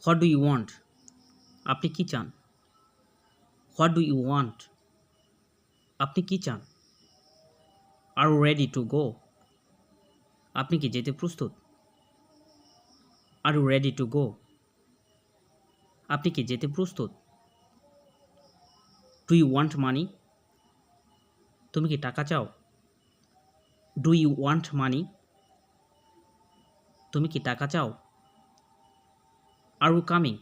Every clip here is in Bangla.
What do you want? আপনি কি চান? What do you want? আপনি কি চান? Are you ready to go? আপনি কি যেতে প্রস্তুত? Are you ready to go? আপনি কি যেতে প্রস্তুত? Do you want money? তুমি কি টাকা চাও? Do you want money? তুমি কি টাকা চাও? Are you coming?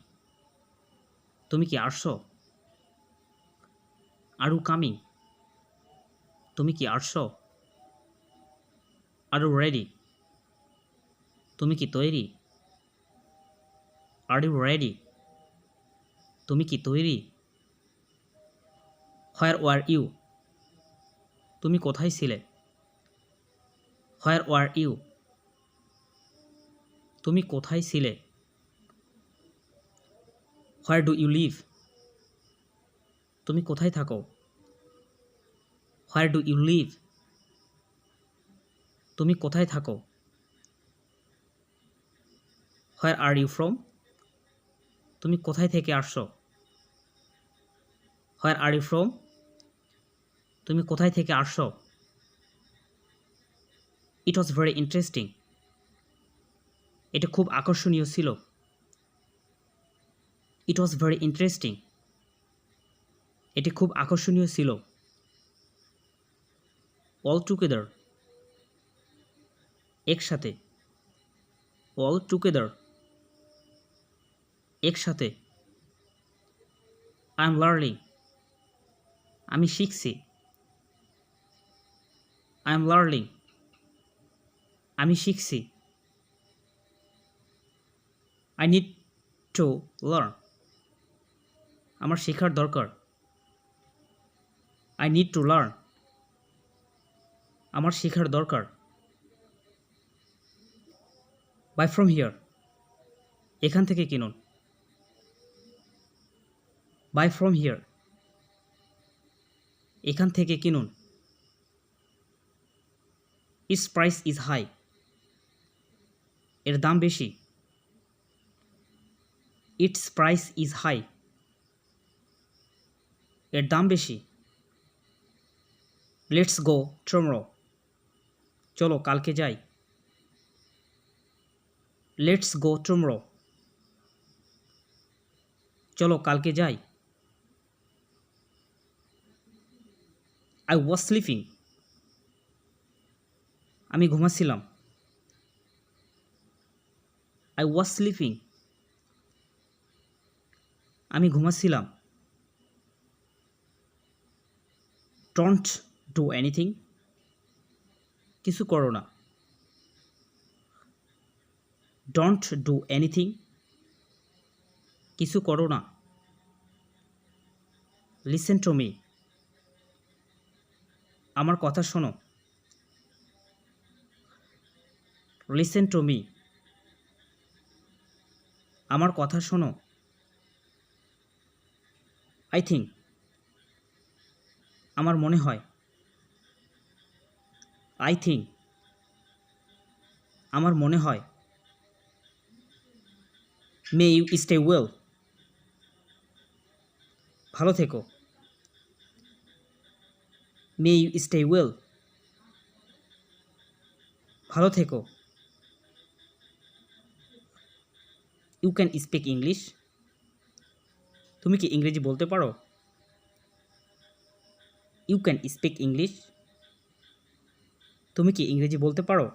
তুমি কি আসছো? Are you coming? তুমি কি আসছো? Are you ready? তুমি কি তৈরি? Are you ready? তুমি কি তৈরি? হোয়ার ওয়ার ইউ? তুমি কোথায় ছিলে? Where were you? তুমি কোথায় ছিলে? Where do you live? তুমি কোথায় থাকো? Where do you live? তুমি কোথায় থাকো? Where are you from? তুমি কোথায় থেকে আসছো? Where are you from? তুমি কোথায় থেকে আসছো? It was very interesting. এটা খুব আকর্ষণীয় ছিল। It was very interesting. এটি খুব আকর্ষণীয় ছিল। অল টুগেদার, একসাথে। অল টুগেদার, একসাথে। আই এম লার্নিং, আমি শিখছি। আই এম লার্নিং, আমি শিখছি। আই নিড টু লার্ন, আমার শেখার দরকার। আই নিড টু লার্ন, আমার শেখার দরকার। বাই ফ্রম হিয়ার, এখান থেকে কিনুন। বাই ফ্রম হিয়ার, এখান থেকে কিনুন। ইটস প্রাইস ইজ হাই, এর দাম বেশি। ইটস প্রাইস ইজ হাই, এর দাম বেশি। লেটস গো টুমরো, চলো কালকে যাই। লেটস গো টুমরো, চলো কালকে যাই। আই ওয়াজ স্লিপিং, আমি ঘুমাচ্ছিলাম। আই ওয়াজ স্লিপিং, আমি ঘুমাচ্ছিলাম। ডোন্ট ডু এনিথিং, কিছু করো না। ডোন্ট ডু এনিথিং, কিছু করো না। লিসেন টু মি, আমার কথা শোনো। লিসেন টু মি, আমার কথা শোনো। আই থিঙ্ক, আমার মনে হয়। আই থিঙ্ক, আমার মনে হয়। মে ইউ স্টে ওয়েল, ভালো থেকো। মে ইউ স্টে ওয়েল, ভালো থেকো। ইউ ক্যান স্পিক ইংলিশ, তুমি কি ইংরেজি বলতে পারো? ইউ ক্যান স্পিক ইংলিশ, তুমি কি ইংরেজি বলতে পারো?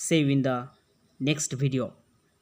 See you in the next video.